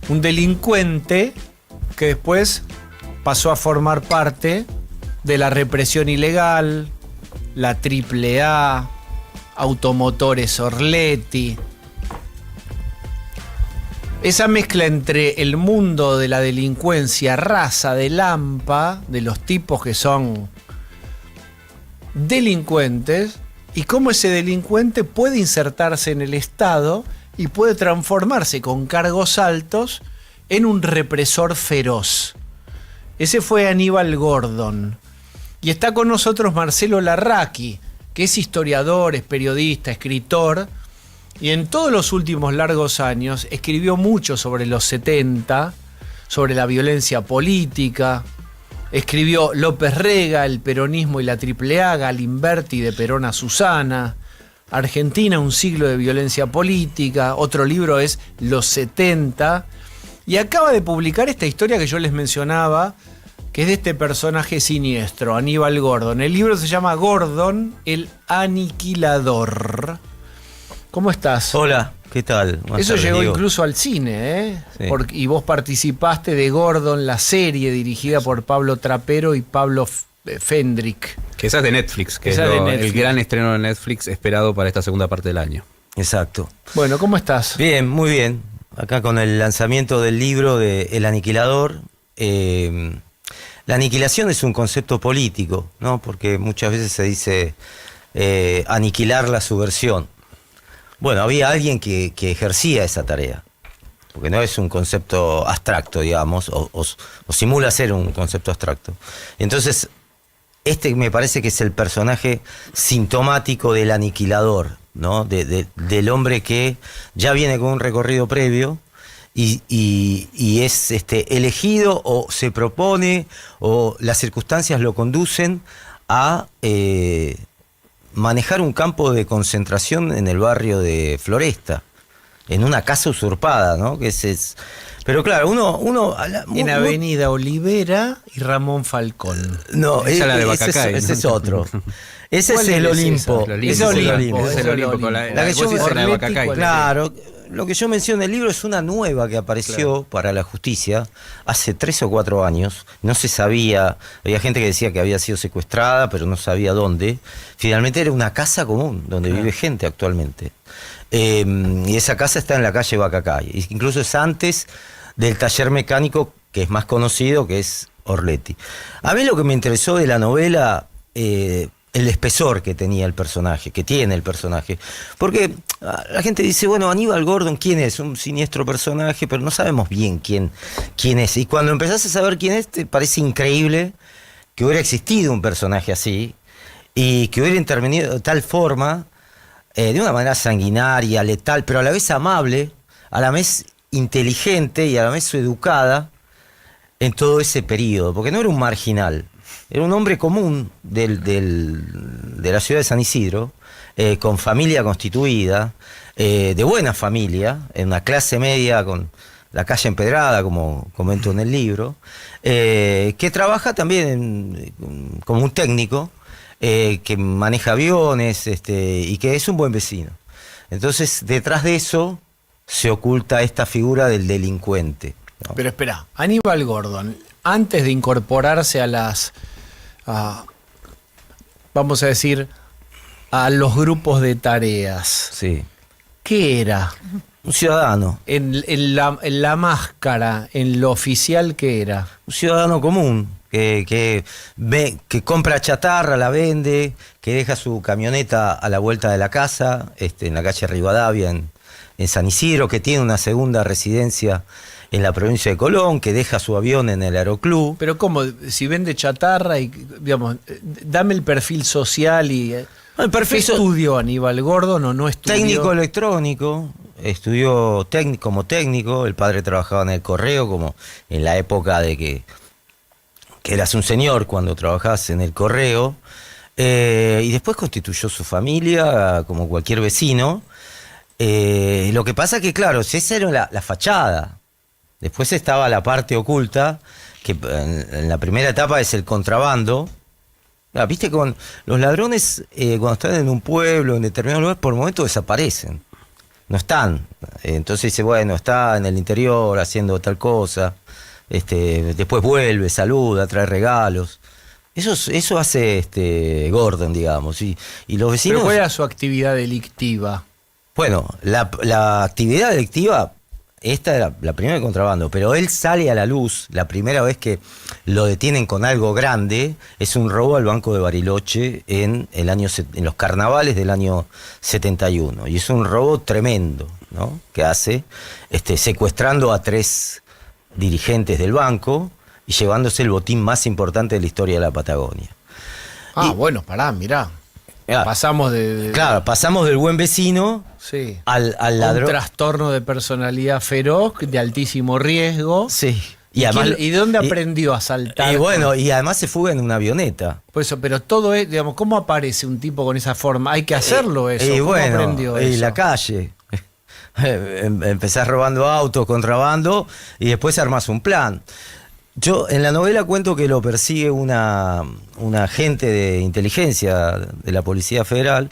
un delincuente que después pasó a formar parte de la represión ilegal, la AAA, Automotores Orletti. Esa mezcla entre el mundo de la delincuencia raza de Lampa, de los tipos que son delincuentes, y cómo ese delincuente puede insertarse en el Estado y puede transformarse con cargos altos en un represor feroz. Ese fue Aníbal Gordon. Y está con nosotros Marcelo Larraqui, que es historiador, es periodista, escritor, y en todos los últimos largos años escribió mucho sobre los 70, sobre la violencia política. Escribió López Rega, el peronismo y la AAA, Galimberti de Perón a Susana, Argentina, un siglo de violencia política. Otro libro es Los 70. Y acaba de publicar esta historia que yo les mencionaba, que es de este personaje siniestro, Aníbal Gordon. El libro se llama Gordon, el aniquilador. ¿Cómo estás? Hola, ¿qué tal? Eso llegó incluso al cine, ¿eh? Sí. Y vos participaste de Gordon, la serie dirigida por Pablo Trapero y Pablo Fendrick. Que esa es de Netflix, que esa es de Netflix. el gran estreno de Netflix esperado para esta segunda parte del año. Exacto. Bueno, ¿cómo estás? Bien, muy bien. Acá con el lanzamiento del libro de El Aniquilador. La aniquilación es un concepto político, ¿no? Porque muchas veces se dice aniquilar la subversión. Bueno, había alguien que ejercía esa tarea, porque no es un concepto abstracto, digamos, o simula ser un concepto abstracto. Entonces, este me parece que es el personaje sintomático del aniquilador, ¿no? Del hombre que ya viene con un recorrido previo y es elegido o se propone o las circunstancias lo conducen a manejar un campo de concentración en el barrio de Floresta, en una casa usurpada, ¿no? Pero claro, En Avenida Olivera y Ramón Falcón. No, Esa es la de Bacacay, ese ¿no? es otro. Ese ¿Cuál es el es Olimpo. esa? Ese es el Olimpo. Ese es el Olimpo. La que yo vos decís la de Orletti, Bacacay. ¿cuál es? Claro, lo que yo menciono en el libro es una nueva que apareció para la justicia hace 3 o 4 años. No se sabía, había gente que decía que había sido secuestrada, pero no sabía dónde. Finalmente era una casa común, donde vive gente actualmente. Y esa casa está en la calle Bacacay. Incluso es antes del taller mecánico que es más conocido, que es Orletti. A mí lo que me interesó de la novela, el espesor que tenía el personaje, que tiene el personaje. Porque la gente dice, bueno, Aníbal Gordon, ¿quién es? Un siniestro personaje, pero no sabemos bien quién es. Y cuando empezás a saber quién es, te parece increíble que hubiera existido un personaje así y que hubiera intervenido de tal forma, de una manera sanguinaria, letal, pero a la vez amable, a la vez inteligente y a la vez educada en todo ese periodo. Porque no era un marginal. Era un hombre común de la ciudad de San Isidro, con familia constituida, de buena familia, en una clase media con la calle empedrada, como comento en el libro, que trabaja también como un técnico, que maneja aviones y que es un buen vecino. Entonces, detrás de eso se oculta esta figura del delincuente, ¿no? Pero espera, Aníbal Gordon, antes de incorporarse vamos a decir, a los grupos de tareas, Sí. ¿qué era? Un ciudadano. En la máscara, en lo oficial, ¿qué era? Un ciudadano común, que compra chatarra, la vende, que deja su camioneta a la vuelta de la casa, en la calle Rivadavia, en San Isidro, que tiene una segunda residencia en la provincia de Colón, que deja su avión en el aeroclub. Pero ¿cómo? Si vende chatarra y, digamos, dame el perfil social y... El perfil ¿Qué estudió Aníbal Gordon o no estudió? Técnico electrónico, estudió como técnico, el padre trabajaba en el correo, como en la época de que eras un señor cuando trabajabas en el correo, y después constituyó su familia como cualquier vecino. Lo que pasa que, claro, esa era la fachada. Después estaba la parte oculta, que en la primera etapa es el contrabando. Viste, con los ladrones, cuando están en un pueblo, en determinado lugar, por momentos desaparecen. no están. Entonces dice, bueno, está en el interior haciendo tal cosa, después vuelve, saluda, trae regalos. Eso hace Gordon, digamos. Y los vecinos... ¿Pero cuál era su actividad delictiva? Bueno, la actividad delictiva, esta era la primera de contrabando, pero él sale a la luz, la primera vez que lo detienen con algo grande, es un robo al Banco de Bariloche en los carnavales del año 71. Y es un robo tremendo, ¿no? Que hace, secuestrando a 3 dirigentes del banco y llevándose el botín más importante de la historia de la Patagonia. Bueno, mirá. Pasamos Claro, pasamos del buen vecino sí, al ladrón. Un trastorno de personalidad feroz, de altísimo riesgo. Sí. ¿Y dónde aprendió a saltar? Y bueno, y además se fuga en una avioneta. Por eso, pero todo es, digamos, ¿cómo aparece un tipo con esa forma? Hay que hacerlo eso. Y ¿Cómo bueno, aprendió eso? la calle. Empezás robando autos, contrabando, y después armás un plan. Yo en la novela cuento que lo persigue un agente de inteligencia de la Policía Federal,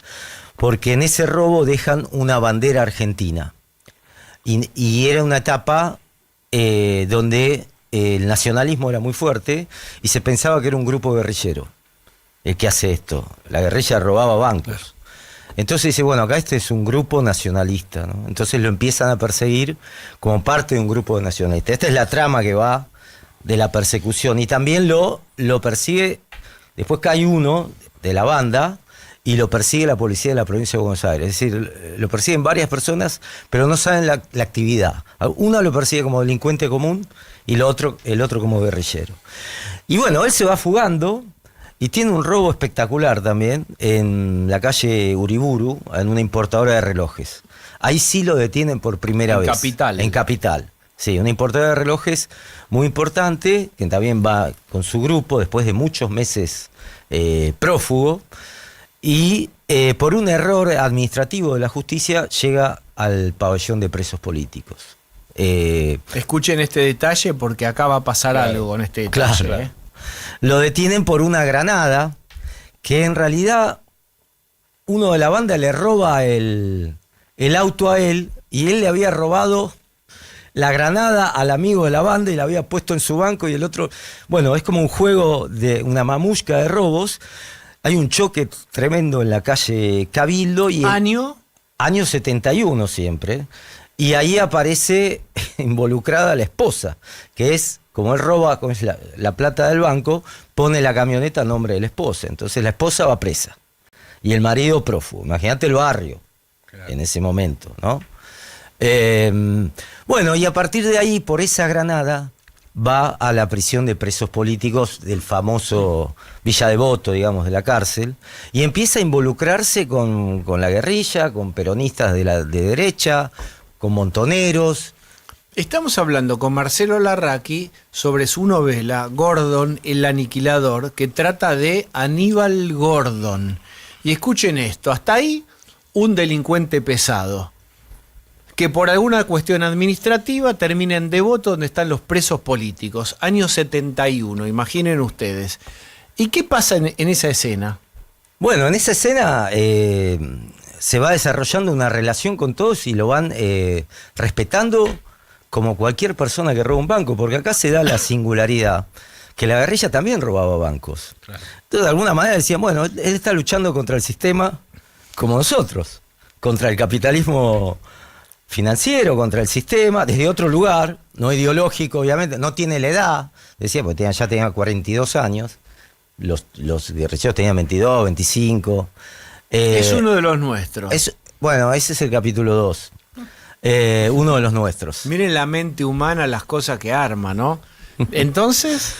porque en ese robo dejan una bandera argentina. Y era una etapa donde el nacionalismo era muy fuerte y se pensaba que era un grupo guerrillero el que hace esto. La guerrilla robaba bancos. Entonces dice, bueno, acá es un grupo nacionalista, ¿no? Entonces lo empiezan a perseguir como parte de un grupo de nacionalistas. Esta es la trama que va de la persecución. Y también lo persigue, después cae uno de la banda y lo persigue la policía de la provincia de Buenos Aires. Es decir, lo persiguen varias personas, pero no saben la actividad. Uno lo persigue como delincuente común y el otro como guerrillero. Y bueno, él se va fugando y tiene un robo espectacular también en la calle Uriburu, en una importadora de relojes. Ahí sí lo detienen por primera vez. En Capital. Sí, una importadora de relojes muy importante, que también va con su grupo después de muchos meses prófugo, y por un error administrativo de la justicia llega al pabellón de presos políticos. Escuchen este detalle porque acá va a pasar algo con este detalle. Claro. Lo detienen por una granada, que en realidad uno de la banda le roba el auto a él, y él le había robado la granada al amigo de la banda y la había puesto en su banco, y el otro... Bueno, es como un juego de una mamushka de robos. Hay un choque tremendo en la calle Cabildo. Y ¿Año? Año 71 siempre. Y ahí aparece involucrada la esposa, que es, como él roba como es la plata del banco, pone la camioneta a nombre de la esposa. Entonces la esposa va presa y el marido prófugo. Imagínate el barrio, claro, en ese momento, ¿no? Bueno, y a partir de ahí, por esa granada, va a la prisión de presos políticos del famoso Villa Devoto, digamos, de la cárcel, y empieza a involucrarse con la guerrilla, con peronistas de derecha, con montoneros. Estamos hablando con Marcelo Larraqui sobre su novela Gordon, el aniquilador, que trata de Aníbal Gordon. Y escuchen esto, hasta ahí un delincuente pesado, que por alguna cuestión administrativa termina en Devoto, donde están los presos políticos, año 71, imaginen ustedes. ¿Y qué pasa en esa escena? Bueno, en esa escena se va desarrollando una relación con todos y lo van respetando como cualquier persona que roba un banco, porque acá se da la singularidad que la guerrilla también robaba bancos. Claro. Entonces, de alguna manera decían, bueno, él está luchando contra el sistema como nosotros, contra el capitalismo financiero, contra el sistema, desde otro lugar, no ideológico, obviamente, no tiene la edad, decía, porque ya tenía 42 años, los guerrilleros tenían 22, 25. Es uno de los nuestros. Bueno, ese es el capítulo 2. Uno de los nuestros. Miren la mente humana, las cosas que arma, ¿no? Entonces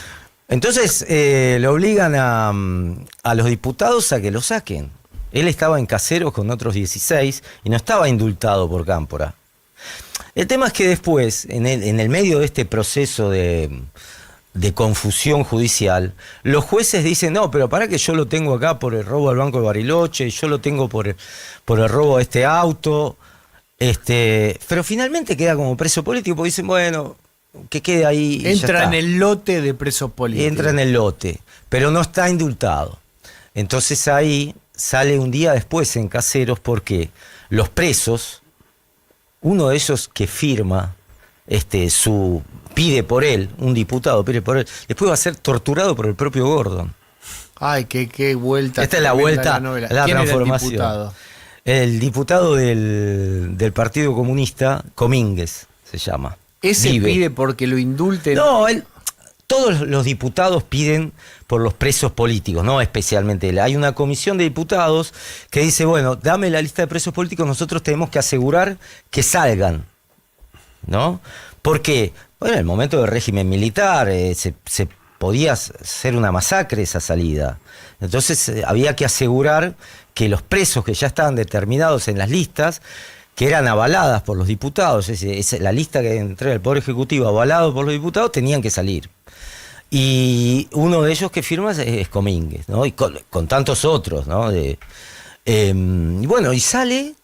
le obligan a los diputados a que lo saquen. Él estaba en Caseros con otros 16 y no estaba indultado por Cámpora. El tema es que después, en el medio de este proceso de confusión judicial, los jueces dicen, no, pero para que yo lo tengo acá por el robo al Banco de Bariloche, yo lo tengo por el robo de este auto, pero finalmente queda como preso político, porque dicen, bueno, que quede ahí. Entra en el lote de preso político. Entra en el lote, pero no está indultado. Entonces ahí sale un día después en Caseros, porque los presos uno de esos que firma, pide por él, un diputado pide por él, después va a ser torturado por el propio Gordon. Ay, qué vuelta. Esta es la vuelta, novela. la ¿Quién transformación. Era El diputado del Partido Comunista, Comínguez se llama. ¿Ese Vive. pide porque lo indulten? No, todos los diputados piden por los presos políticos, no especialmente él. Hay una comisión de diputados que dice, bueno, dame la lista de presos políticos, nosotros tenemos que asegurar que salgan, ¿no? Porque, bueno, en el momento del régimen militar se podía hacer una masacre esa salida. Entonces había que asegurar que los presos que ya estaban determinados en las listas, que eran avaladas por los diputados, la lista que entrega el Poder Ejecutivo avalado por los diputados, tenían que salir. Y uno de ellos que firma es Comínguez, ¿no? Y con tantos otros, ¿no? Y bueno, y sale,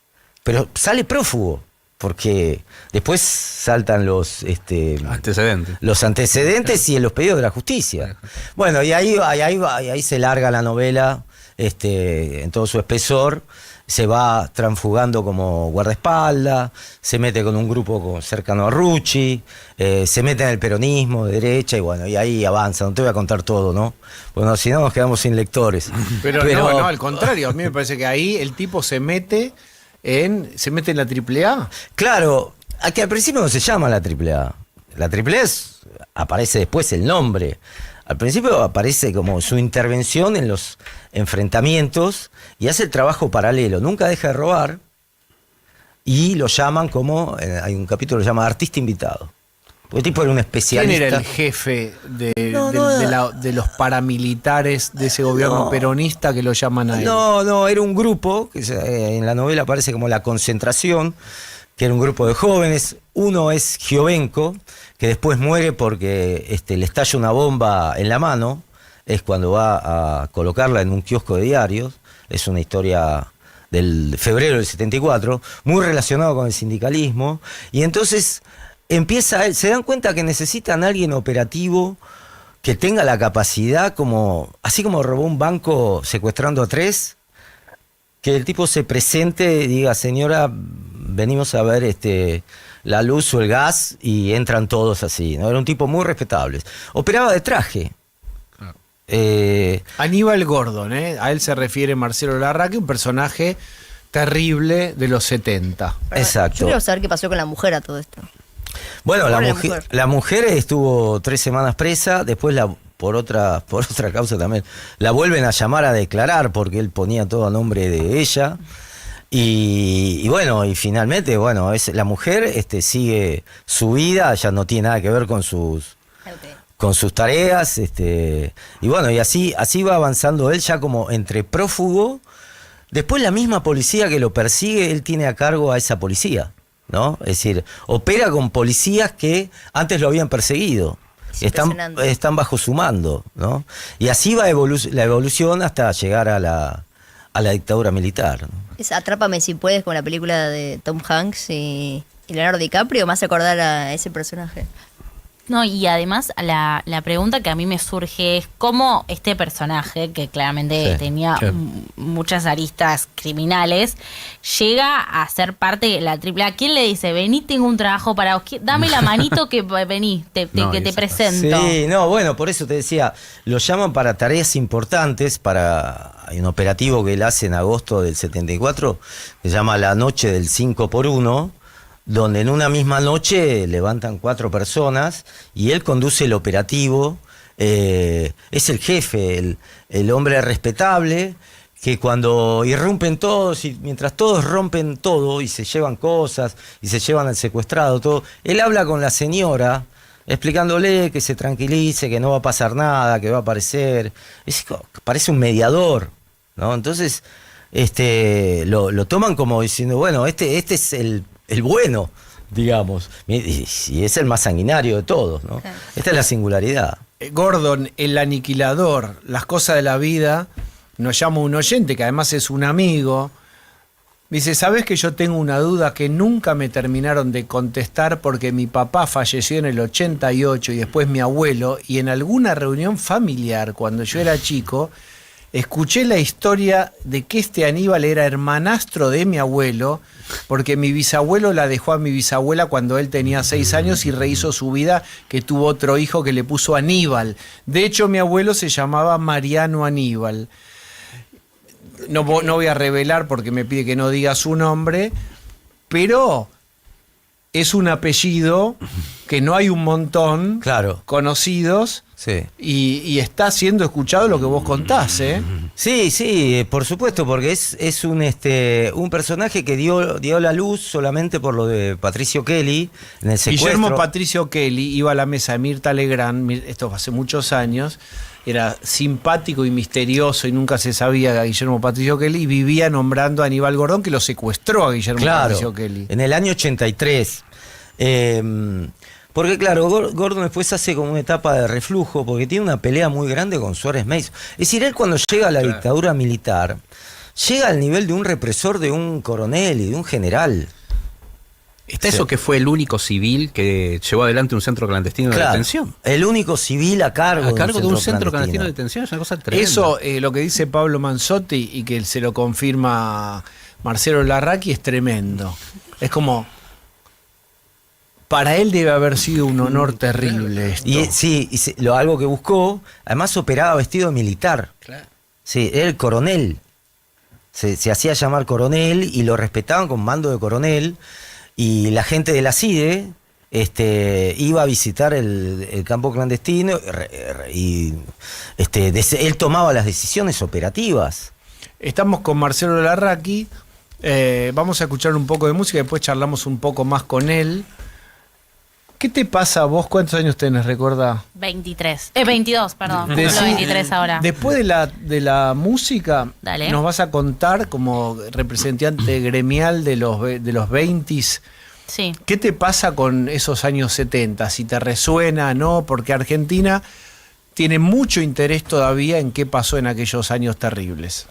pero sale prófugo, porque después saltan los antecedentes y los pedidos de la justicia. Bueno, y ahí se larga la novela en todo su espesor. Se va transfugando como guardaespaldas, se mete con un grupo cercano a Rucci, se mete en el peronismo de derecha y bueno, y ahí avanza. No te voy a contar todo, ¿no? Bueno, si no nos quedamos sin lectores. Pero no, al contrario, a mí me parece que ahí el tipo se mete en la AAA. Claro, que al principio no se llama la AAA. La AAA aparece después el nombre. Al principio aparece como su intervención en los enfrentamientos y hace el trabajo paralelo. Nunca deja de robar y lo llaman como, hay un capítulo que se llama artista invitado. Porque el tipo era un especialista. ¿Quién era el jefe de los paramilitares de ese gobierno peronista que lo llaman a él? No, era un grupo, que en la novela aparece como la concentración, que era un grupo de jóvenes. Uno es Giovenco, que después muere porque le estalla una bomba en la mano. Es cuando va a colocarla en un kiosco de diarios. Es una historia del febrero del 74, muy relacionado con el sindicalismo. Y entonces se dan cuenta que necesitan a alguien operativo que tenga la capacidad, así como robó un banco secuestrando a 3, que el tipo se presente y diga, señora, venimos a ver la luz o el gas, y entran todos así, ¿no? Era un tipo muy respetable. Operaba de traje. Aníbal Gordon, a él se refiere Marcelo Larraque, un personaje terrible de los 70. Exacto. Yo quiero saber qué pasó con la mujer a todo esto. Bueno, la mujer estuvo 3 semanas presa, después por otra causa también la vuelven a llamar a declarar porque él ponía todo a nombre de ella. Y bueno, y finalmente, bueno, la mujer sigue su vida, ya no tiene nada que ver con sus tareas, y bueno, y así va avanzando él ya como entre prófugo. Después la misma policía que lo persigue, él tiene a cargo a esa policía, ¿no? Es decir, opera con policías que antes lo habían perseguido. Están bajo su mando, ¿no? Y así va la evolución hasta llegar a la dictadura militar, ¿no? Es Atrápame si puedes, con la película de Tom Hanks y Leonardo DiCaprio, me hace acordar a ese personaje. No, y además la pregunta que a mí me surge es cómo este personaje, que claramente tenía muchas aristas criminales, llega a ser parte de la AAA. ¿Quién le dice, vení, tengo un trabajo para vos, dame la manito que vení, que te presento? Sí, no, bueno, por eso te decía, lo llaman para tareas importantes, hay un operativo que él hace en agosto del 74, que se llama La Noche del 5x1, donde en una misma noche levantan 4 personas y él conduce el operativo. Es el jefe, el hombre respetable, que cuando irrumpen todos, y mientras todos rompen todo y se llevan cosas y se llevan al secuestrado, todo, él habla con la señora explicándole que se tranquilice, que no va a pasar nada, que va a aparecer. Parece un mediador, ¿no? Entonces lo toman como diciendo, bueno, este es el bueno, digamos, y es el más sanguinario de todos, ¿no? Claro. Esta es la singularidad. Gordon, el aniquilador, las cosas de la vida, nos llama un oyente que además es un amigo. Dice, ¿sabés que yo tengo una duda que nunca me terminaron de contestar porque mi papá falleció en el 88 y después mi abuelo, y en alguna reunión familiar cuando yo era chico escuché la historia de que este Aníbal era hermanastro de mi abuelo, porque mi bisabuelo la dejó a mi bisabuela cuando él tenía 6 años y rehizo su vida, que tuvo otro hijo que le puso Aníbal. De hecho, mi abuelo se llamaba Mariano Aníbal. No voy a revelar porque me pide que no diga su nombre, pero es un apellido que no hay un montón conocidos. Sí. Y está siendo escuchado lo que vos contás, ¿eh? Sí, por supuesto, porque es un personaje que dio la luz solamente por lo de Patricio Kelly en el secuestro. Guillermo Patricio Kelly iba a la mesa de Mirta Legrand, esto hace muchos años, era simpático y misterioso y nunca se sabía que Guillermo Patricio Kelly, y vivía nombrando a Aníbal Gordón, que lo secuestró a Guillermo Patricio Kelly. En el año 83. Porque claro, Gordon después hace como una etapa de reflujo, porque tiene una pelea muy grande con Suárez Mason. Es decir, él cuando llega a la dictadura militar, llega al nivel de un represor de un coronel y de un general. Está eso que fue el único civil que llevó adelante un centro clandestino de detención. El único civil a cargo de un centro clandestino de detención, es una cosa tremenda. Eso, lo que dice Pablo Manzotti y que se lo confirma Marcelo Larraqui, es tremendo. Es como... Para él debe haber sido un honor terrible esto. Algo que buscó, además operaba vestido militar. Claro. Sí, era el coronel. Se hacía llamar coronel y lo respetaban con mando de coronel. Y la gente de la CIDE iba a visitar el campo clandestino y él tomaba las decisiones operativas. Estamos con Marcelo Larraqui. Vamos a escuchar un poco de música y después charlamos un poco más con él. ¿Qué te pasa a vos? ¿Cuántos años tenés, recordá? 22, perdón. Cumplo 23 ahora. Después de la música, Dale. Nos vas a contar como representante gremial de los 20s. Sí. ¿Qué te pasa con esos años 70? Si te resuena, ¿no? Porque Argentina tiene mucho interés todavía en qué pasó en aquellos años terribles.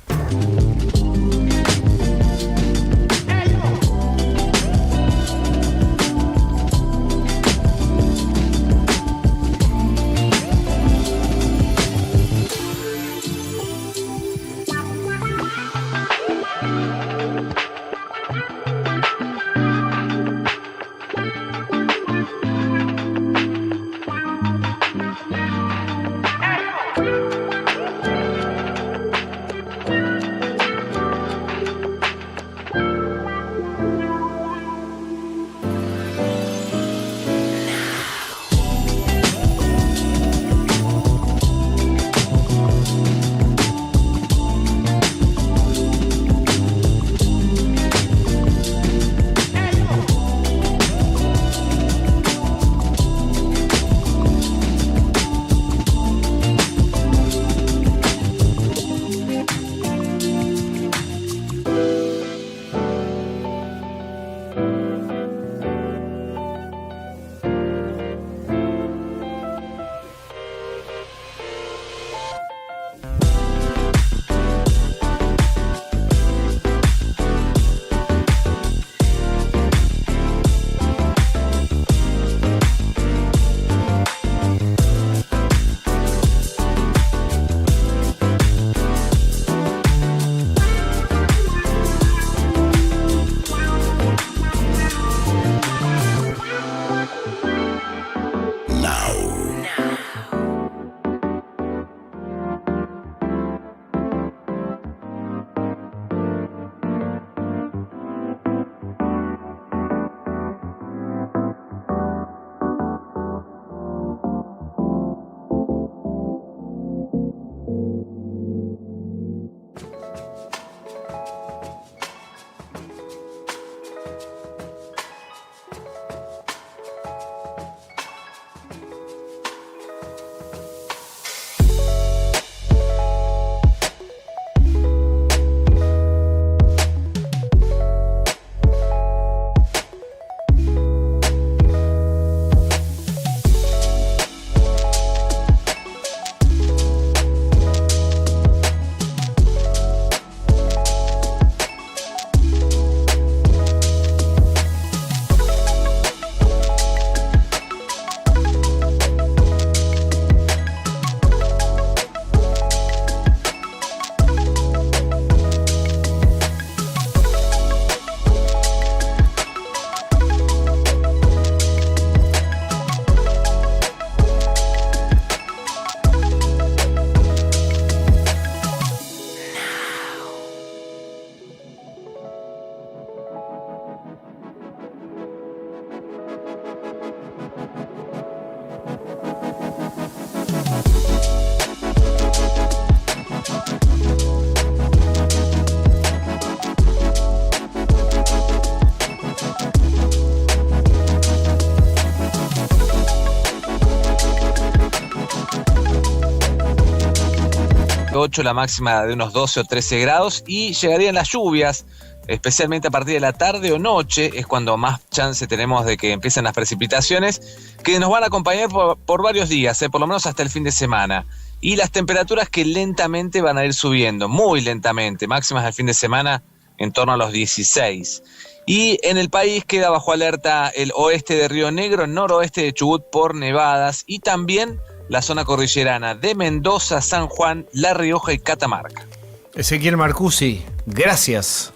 8, la máxima de unos 12 o 13 grados, y llegarían las lluvias, especialmente a partir de la tarde o noche, es cuando más chance tenemos de que empiecen las precipitaciones, que nos van a acompañar por varios días, por lo menos hasta el fin de semana. Y las temperaturas que lentamente van a ir subiendo, muy lentamente, máximas al fin de semana en torno a los 16. Y en el país queda bajo alerta el oeste de Río Negro, noroeste de Chubut por nevadas, y también la zona cordillerana de Mendoza, San Juan, La Rioja y Catamarca. Ezequiel Marcusi, gracias.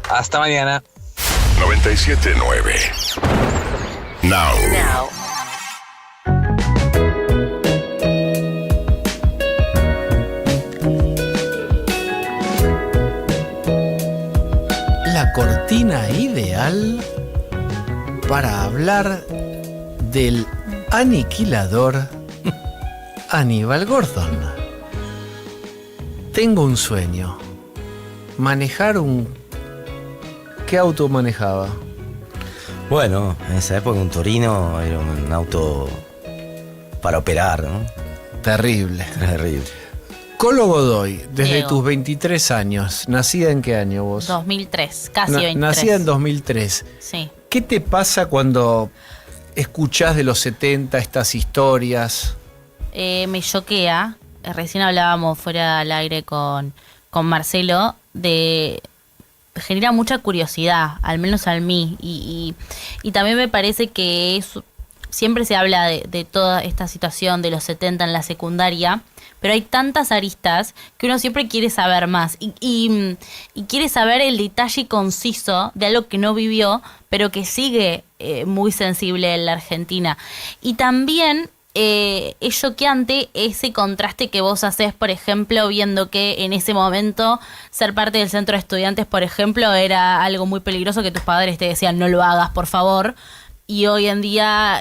Hasta mañana. 97.9 Now. La cortina ideal para hablar del aniquilador Aníbal Gordon. Tengo un sueño. Manejar un... ¿Qué auto manejaba? Bueno, en esa época un Torino era un auto para operar, ¿no? Terrible. Terrible. Colo Godoy, desde Diego. tus 23 años, ¿nacida en qué año vos? 2003, casi 23. Nacida en 2003. Sí. ¿Qué te pasa cuando escuchás de los 70 estas historias? Me choquea. Recién hablábamos fuera al aire con Marcelo genera mucha curiosidad, al menos a mí, y también me parece que siempre se habla de toda esta situación de los 70 en la secundaria, pero hay tantas aristas que uno siempre quiere saber más y quiere saber el detalle conciso de algo que no vivió, pero que sigue muy sensible en la Argentina. Y también es choqueante ese contraste que vos hacés, por ejemplo, viendo que en ese momento ser parte del centro de estudiantes, por ejemplo, era algo muy peligroso, que tus padres te decían no lo hagas, por favor. Y hoy en día,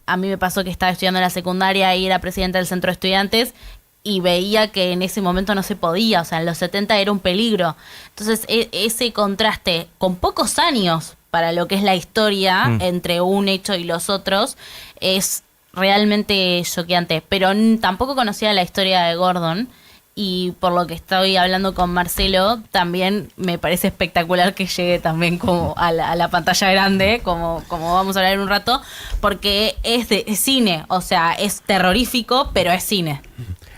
a mí me pasó que estaba estudiando en la secundaria y era presidenta del centro de estudiantes y veía que en ese momento no se podía, o sea, en los 70 era un peligro. Entonces, ese contraste con pocos años para lo que es la historia entre un hecho y los otros es realmente choqueante, pero tampoco conocía la historia de Gordon, y por lo que estoy hablando con Marcelo también me parece espectacular que llegue también como a la pantalla grande, como vamos a hablar en un rato, porque es cine, o sea, es terrorífico, pero es cine.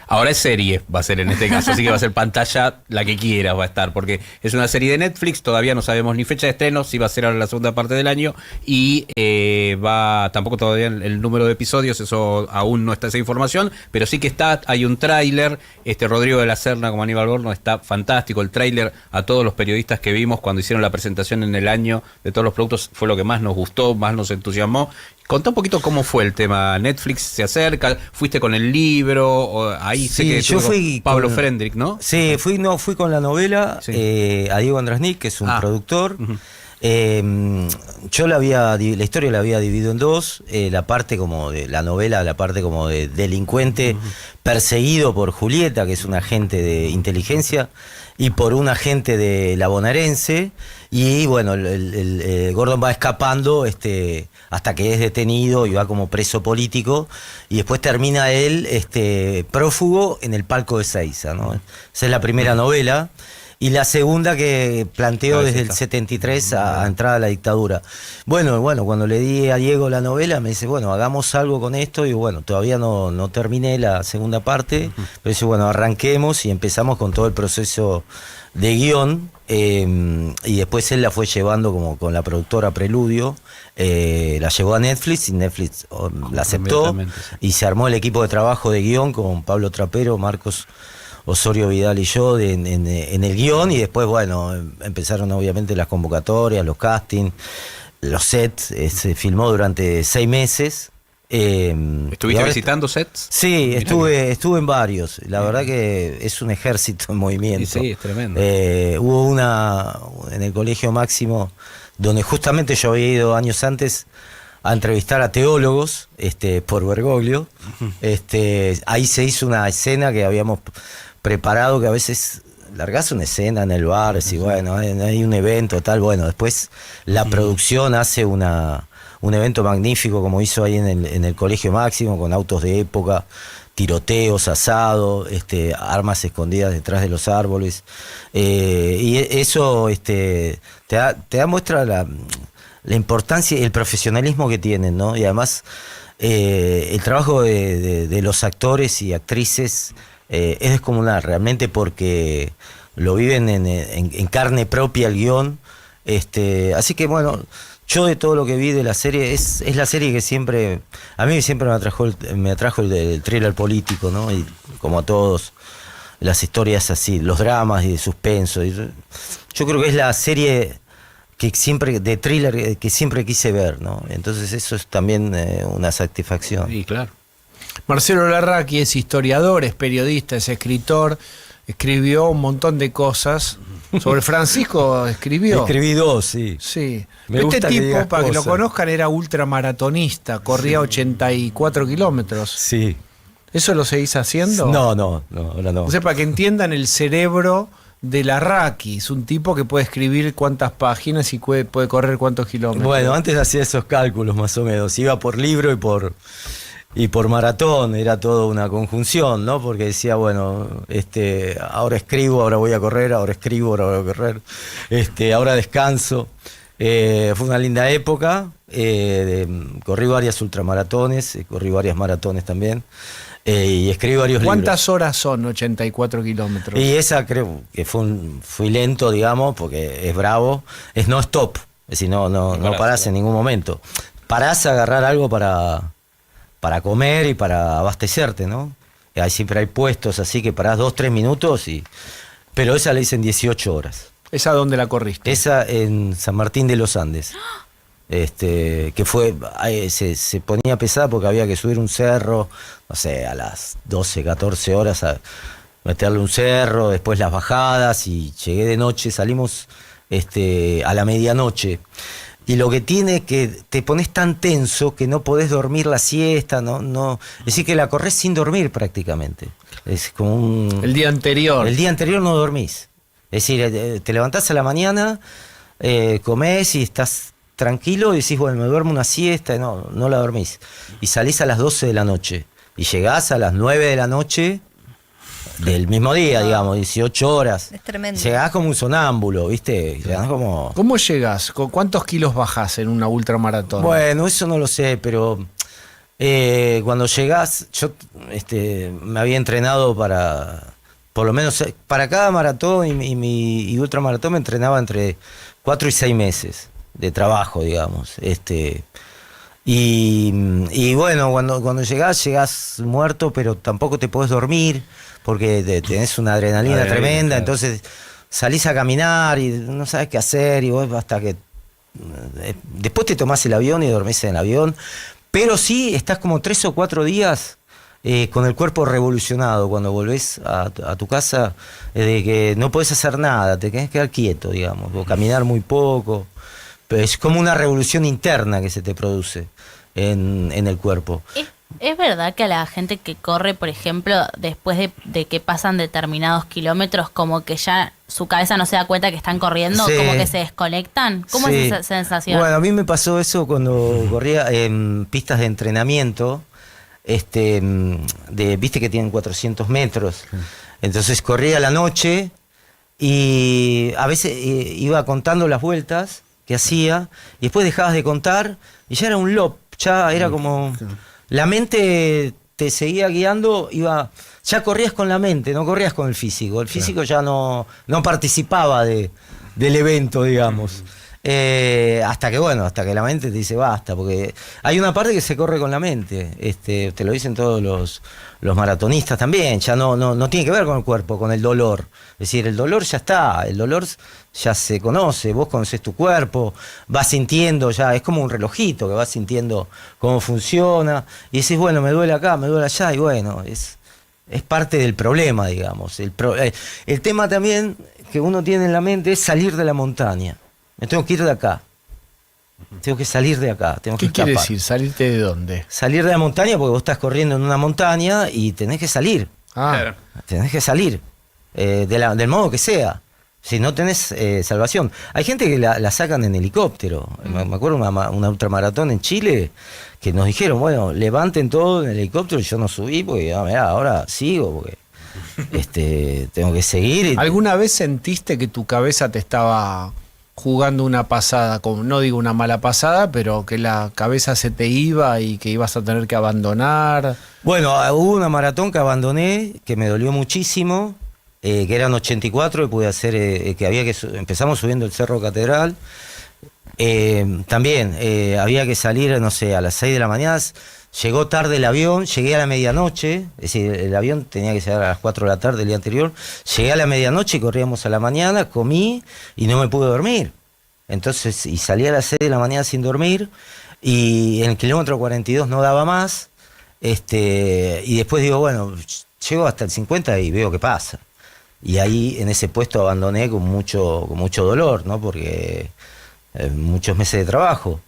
Ahora es serie, va a ser en este caso, así que va a ser pantalla la que quieras, va a estar, porque es una serie de Netflix, todavía no sabemos ni fecha de estreno, si va a ser ahora la segunda parte del año, y tampoco todavía el número de episodios, eso aún no está esa información, pero sí que hay un tráiler, Rodrigo de la Serna como Aníbal Gordon está fantástico, el tráiler a todos los periodistas que vimos cuando hicieron la presentación en el año de todos los productos, fue lo que más nos gustó, más nos entusiasmó. Contá un poquito cómo fue el tema. Netflix se acerca, fuiste con el libro, ahí sé que yo fui Pablo Frendrich, ¿no? Sí, fui con la novela, sí. A Diego Andrasnik, que es un productor. Uh-huh. Yo la historia la había dividido en dos, la parte como de la novela, la parte como de delincuente perseguido por Julieta, que es un agente de inteligencia, y por un agente de la bonaerense, y bueno, el Gordon va escapando hasta que es detenido y va como preso político, y después termina él prófugo en el palco de Ezeiza, ¿no? Esa es la primera novela. Y la segunda que planteó desde el 73 a entrada a la dictadura. Bueno, cuando le di a Diego la novela, me dice, bueno, hagamos algo con esto. Y bueno, todavía no terminé la segunda parte. Pero dice, bueno, arranquemos y empezamos con todo el proceso de guión. Y después él la fue llevando como con la productora Preludio. La llevó a Netflix y Netflix la aceptó. Y se armó el equipo de trabajo de guión con Pablo Trapero, Marcos Osorio Vidal y yo en el guión, y después, bueno, empezaron obviamente las convocatorias, los castings, los sets, se filmó durante 6 meses. ¿Estuviste visitando sets? Sí, estuve en varios, la verdad que es un ejército en movimiento. Sí, es tremendo. Hubo una en el Colegio Máximo, donde justamente yo había ido años antes a entrevistar a teólogos por Bergoglio. Ahí se hizo una escena que habíamos preparado, que a veces largás una escena en el bar, y bueno, hay un evento, tal, bueno, después la producción hace un evento magnífico como hizo ahí en el Colegio Máximo, con autos de época, tiroteos, asado, armas escondidas detrás de los árboles. Y eso te da muestra la importancia y el profesionalismo que tienen, ¿no? Y además el trabajo de los actores y actrices es descomunal, realmente, porque lo viven en carne propia el guión. Así que bueno, yo de todo lo que vi de la serie, es la serie que siempre, a mí siempre me atrajo el thriller político, ¿no? Y como a todos, las historias así, los dramas y de suspenso. Yo creo que es la serie de thriller que siempre quise ver, ¿no? Entonces eso es también una satisfacción. Sí, claro. Marcelo Larraqui es historiador, es periodista, es escritor, escribió un montón de cosas. Sobre Francisco escribió. Escribí 2, sí. Sí. Me gusta que tipo, digas para que lo cosas. conozcan, era ultramaratonista, corría 84 kilómetros. Sí. ¿Eso lo seguís haciendo? No, ahora no. O sea, para que entiendan el cerebro de Larraqui. Es un tipo que puede escribir cuántas páginas y puede correr cuántos kilómetros. Bueno, antes hacía esos cálculos más o menos. Iba por libro y por maratón, era toda una conjunción, ¿no? Porque decía, bueno, ahora escribo, ahora voy a correr, ahora escribo, ahora voy a correr, ahora descanso. Fue una linda época, corrí varias ultramaratones, corrí varias maratones también, y escribí varios libros. ¿Cuántas horas son 84 kilómetros? Y esa creo que fui lento, digamos, porque es bravo, es no stop, es decir, no parás en ningún momento. Parás a agarrar algo para comer y para abastecerte, ¿no? Ahí siempre hay puestos así que parás 2-3 minutos, pero esa la hice en 18 horas. ¿Esa dónde la corriste? Esa en San Martín de los Andes. Que fue, se ponía pesada porque había que subir un cerro, no sé, a las 12, 14 horas a meterle un cerro, después las bajadas, y llegué de noche, salimos a la medianoche. Y lo que tiene es que te pones tan tenso que no podés dormir la siesta, no, es decir, que la corres sin dormir prácticamente. Es como El día anterior. El día anterior no dormís. Es decir, te levantás a la mañana, comés y estás tranquilo y decís, bueno, me duermo una siesta, no la dormís. Y salís a las 12 de la noche y llegás a las 9 de la noche del mismo día, digamos, 18 horas. Es tremendo. Llegás como un sonámbulo, ¿viste? Llegás como... ¿Cómo llegás? ¿Con cuántos kilos bajás en una ultramaratón? Bueno, eso no lo sé, pero cuando llegás, yo me había entrenado por lo menos, para cada maratón y ultramaratón me entrenaba entre 4 y 6 meses de trabajo, digamos. Y bueno, cuando llegás muerto, pero tampoco te podés dormir, porque tenés una adrenalina tremenda, claro. Entonces salís a caminar y no sabes qué hacer, y vos hasta que... después te tomás el avión y dormís en el avión, pero sí estás como 3 o 4 días con el cuerpo revolucionado cuando volvés a tu casa, de que no podés hacer nada, te tenés que quedar quieto, digamos, o caminar muy poco. Pero es como una revolución interna que se te produce en el cuerpo. ¿Es verdad que a la gente que corre, por ejemplo, después de que pasan determinados kilómetros, como que ya su cabeza no se da cuenta que están corriendo, sí, como que se desconectan? ¿Cómo sí, es esa sensación? Bueno, a mí me pasó eso cuando corría en pistas de entrenamiento, viste que tienen 400 metros. Entonces corría a la noche y a veces iba contando las vueltas que hacía, y después dejabas de contar y ya era un loop, ya era como... La mente te seguía guiando, ya corrías con la mente, no corrías con el físico. El físico ya no participaba del evento, digamos. Hasta que la mente te dice basta, porque hay una parte que se corre con la mente. Te lo dicen todos los maratonistas también, ya no tiene que ver con el cuerpo, con el dolor. Es decir, el dolor ya está, el dolor ya se conoce, vos conocés tu cuerpo, vas sintiendo ya, es como un relojito que vas sintiendo cómo funciona, y decís, bueno, me duele acá, me duele allá, y bueno, es parte del problema, digamos. El tema también que uno tiene en la mente es salir de la montaña. Me tengo que ir de acá. Tengo que salir de acá. Tengo que ¿Qué quiere escapar. decir? ¿Salirte de dónde? Salir de la montaña porque vos estás corriendo en una montaña y tenés que salir. Ah, Tenés que salir. Del modo que sea. Si no tenés salvación. Hay gente que la sacan en helicóptero. Me acuerdo una ultramaratón en Chile que nos dijeron, bueno, levanten todo en el helicóptero, y yo no subí porque mirá, ahora sigo porque tengo que seguir. ¿Alguna vez sentiste que tu cabeza te estaba jugando una pasada, como, no digo una mala pasada, pero que la cabeza se te iba y que ibas a tener que abandonar? Bueno, hubo una maratón que abandoné, que me dolió muchísimo, que eran 84, y pude hacer, empezamos subiendo el Cerro Catedral. También había que salir, no sé, a las 6 de la mañana. Llegó tarde el avión, llegué a la medianoche, es decir, el avión tenía que llegar a las 4 de la tarde del día anterior. Llegué a la medianoche y corríamos a la mañana, comí y no me pude dormir. Entonces, y salí a las 6 de la mañana sin dormir, y en el kilómetro 42 no daba más. Y después digo, bueno, llego hasta el 50 y veo qué pasa. Y ahí en ese puesto abandoné con mucho dolor, ¿no? Porque muchos meses de trabajo.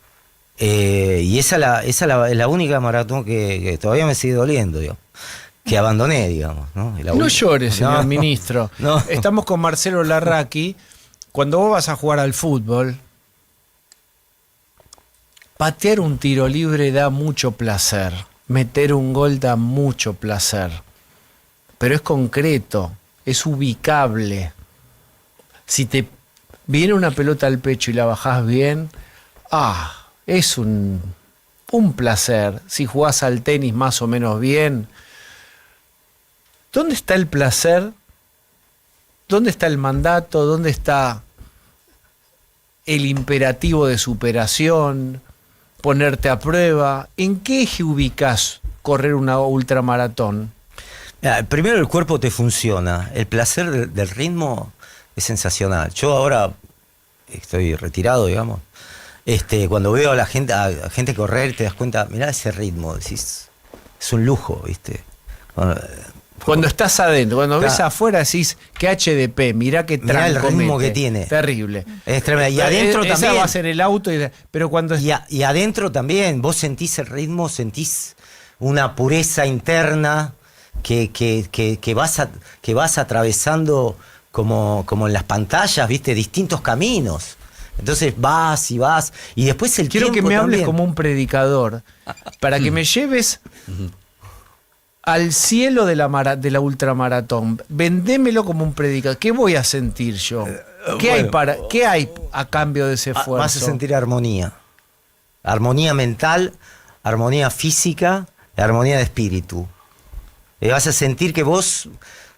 Y esa es la única maratón que todavía me sigue doliendo, digamos, que abandoné, digamos, ¿no? No llores, señor ministro. No. Estamos con Marcelo Larraqui. Cuando vos vas a jugar al fútbol, patear un tiro libre da mucho placer. Meter un gol da mucho placer. Pero es concreto, es ubicable. Si te viene una pelota al pecho y la bajás bien, es un placer. Si jugás al tenis más o menos bien, ¿dónde está el placer? ¿Dónde está el mandato? ¿Dónde está el imperativo de superación? Ponerte a prueba. ¿En qué eje ubicás correr una ultramaratón? Primero, el cuerpo te funciona. El placer del ritmo es sensacional. Yo ahora estoy retirado, digamos. Cuando veo a la gente correr, te das cuenta, mirá ese ritmo, decís, es un lujo, ¿viste? Cuando estás adentro, cuando ves afuera decís, qué HDP, mirá qué tranco. Mirá el ritmo mete. que tiene. Terrible. Es tremendo. Y adentro esa también. va a ser el auto, pero cuando... Y adentro también, vos sentís el ritmo, sentís una pureza interna que vas atravesando como en las pantallas, ¿viste? Distintos caminos. Entonces vas, y después el Quiero tiempo que me hables también. como un predicador, para que me lleves al cielo de la ultramaratón. Vendémelo como un predicador. ¿Qué voy a sentir yo? ¿Qué hay a cambio de ese esfuerzo? Vas a sentir armonía. Armonía mental, armonía física, armonía de espíritu. Vas a sentir que vos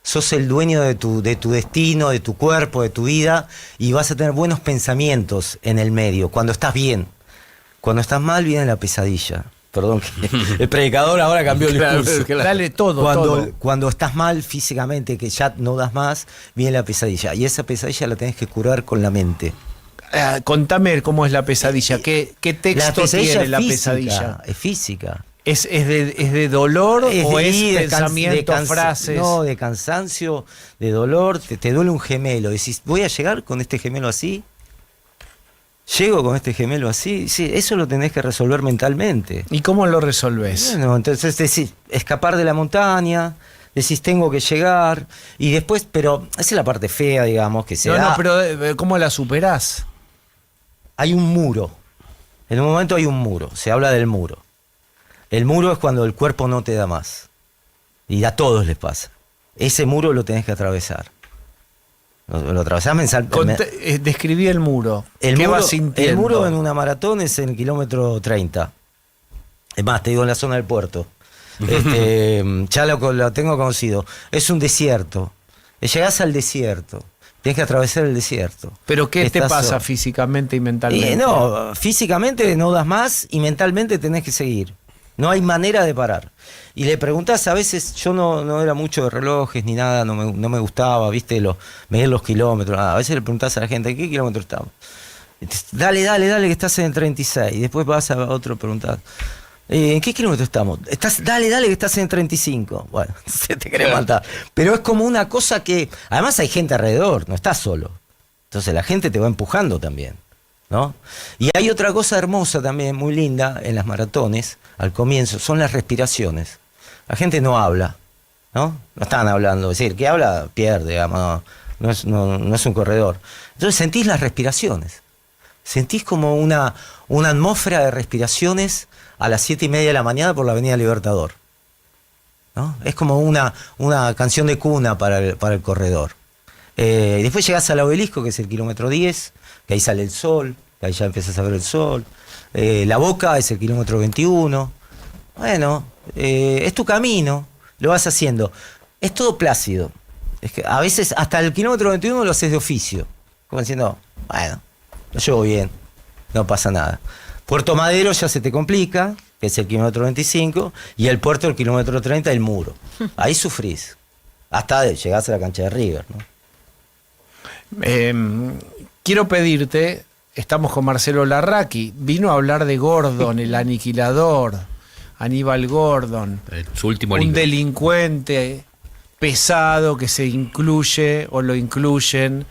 sos el dueño de tu destino, de tu cuerpo, de tu vida, y vas a tener buenos pensamientos en el medio, cuando estás bien. Cuando estás mal, viene la pesadilla. Perdón, que el predicador ahora cambió el discurso. Claro. Dale todo. Cuando estás mal físicamente, que ya no das más, viene la pesadilla. Y esa pesadilla la tenés que curar con la mente. Contame cómo es la pesadilla. ¿Qué texto tiene la pesadilla? Es física. ¿Es de dolor o es pensamiento, frases? No, de cansancio, de dolor. Te duele un gemelo. Decís, ¿voy a llegar con este gemelo así? ¿Llego con este gemelo así? Sí, eso lo tenés que resolver mentalmente. ¿Y cómo lo resolvés? Bueno, entonces decís, escapar de la montaña, decís, tengo que llegar, y después, pero esa es la parte fea, digamos, que se da. No, pero ¿cómo la superás? Hay un muro. En un momento hay un muro, se habla del muro. El muro es cuando el cuerpo no te da más. Y a todos les pasa. Ese muro lo tenés que atravesar. Lo atravesás mensalmente. Describí el muro. ¿Qué vas sintiendo? El muro en una maratón es en el kilómetro 30. Es más, te digo en la zona del puerto. Ya lo tengo conocido. Es un desierto. Llegás al desierto. Tienes que atravesar el desierto. ¿Pero qué te pasa físicamente y mentalmente? No, físicamente no das más y mentalmente tenés que seguir. No hay manera de parar. Y le preguntás, a veces, yo no era mucho de relojes ni nada, no me gustaba, viste, medir los kilómetros. A veces le preguntás a la gente, ¿en qué kilómetro estamos? Dale, que estás en el 36. Y después vas a otro preguntar, ¿en qué kilómetro estamos? Dale, que estás en el 35. Bueno, se te querés matar. Pero es como una cosa que, además hay gente alrededor, no estás solo. Entonces la gente te va empujando también, ¿no? Y hay otra cosa hermosa también, muy linda, en las maratones, al comienzo, son las respiraciones. La gente no habla, ¿no? No están hablando. Es decir, que habla pierde, digamos, no es un corredor. Entonces sentís las respiraciones. sentís como una atmósfera de respiraciones a las 7:30 de la mañana por la Avenida Libertador, ¿no? Es como una canción de cuna para el corredor. Después llegás al Obelisco, que es el kilómetro 10, que ahí sale el sol, que ahí ya empiezas a ver el sol. La Boca es el kilómetro 21. Bueno, es tu camino, lo vas haciendo. Es todo plácido. Es que a veces hasta el kilómetro 21 lo haces de oficio, como diciendo, bueno, lo llevo bien, no pasa nada. Puerto Madero ya se te complica, que es el kilómetro 25, y el puerto, el kilómetro 30, el muro. Ahí sufrís, hasta llegás a la cancha de River, ¿no? Quiero pedirte, estamos con Marcelo Larraqui, vino a hablar de Gordon, el aniquilador, Aníbal Gordon, Su último un libro. delincuente pesado que se incluye o lo incluyen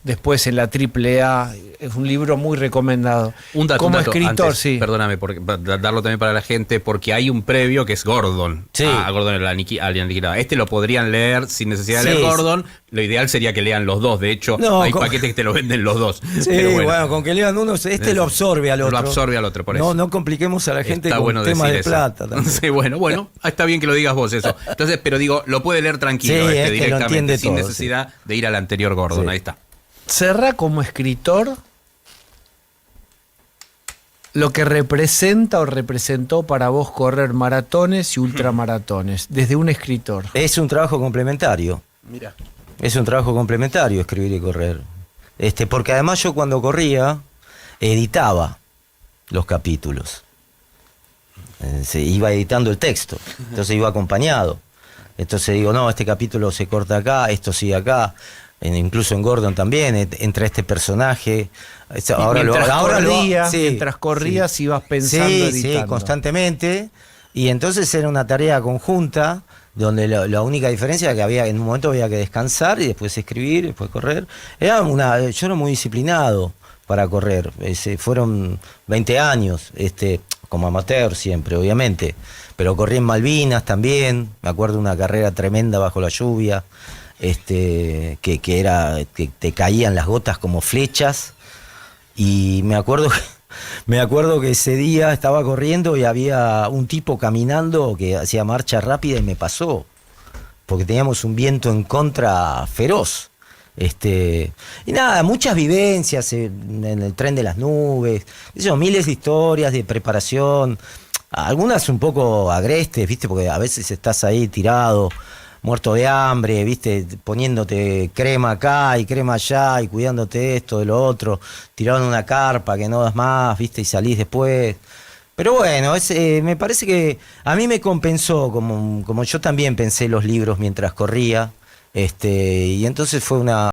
después en la AAA. Es un libro muy recomendado. Un dato, Como un dato escritor, antes, sí. perdóname, para darlo también para la gente, porque hay un previo que es Gordon. Sí. Gordon al aniquilado. Este lo podrían leer sin necesidad de Sí. leer Gordon. Lo ideal sería que lean los dos. De hecho, No, hay con- paquetes que te lo venden los dos. Sí, Pero bueno, con que lean uno, lo absorbe al otro. Lo absorbe al otro, por eso. No compliquemos a la gente Está con bueno temas decir de eso. plata. también. Sí, bueno, está bien que lo digas vos eso. Entonces, pero digo, lo puede leer tranquilo Sí, es que lo directamente, entiende sin todo, necesidad de ir al anterior Gordon. Sí. Ahí está. Serra como escritor lo que representa o representó para vos correr maratones y ultramaratones, desde un escritor. Es un trabajo complementario. Mira. Es un trabajo complementario escribir y correr. Porque además yo cuando corría, editaba los capítulos. Se iba editando el texto, entonces iba acompañado. Entonces digo, no, este capítulo se corta acá, esto sigue acá. Incluso en Gordon también, entra este personaje. Mientras corrías ibas pensando, editando. Sí, constantemente. Y entonces era una tarea conjunta, donde la única diferencia era que en un momento había que descansar y después escribir, después correr. Yo era muy disciplinado para correr. Fueron 20 años, como amateur siempre, obviamente. Pero corrí en Malvinas también. Me acuerdo de una carrera tremenda bajo la lluvia. Que te caían las gotas como flechas, y me acuerdo que ese día estaba corriendo y había un tipo caminando que hacía marcha rápida y me pasó, porque teníamos un viento en contra feroz. Y nada, muchas vivencias en el tren de las nubes, miles de historias de preparación, algunas un poco agrestes, ¿viste? Porque a veces estás ahí tirado, muerto de hambre, viste, poniéndote crema acá y crema allá y cuidándote esto, de lo otro, tirado en una carpa que no das más, viste, y salís después. Pero bueno, me parece que a mí me compensó, como yo también pensé los libros mientras corría, y entonces fue una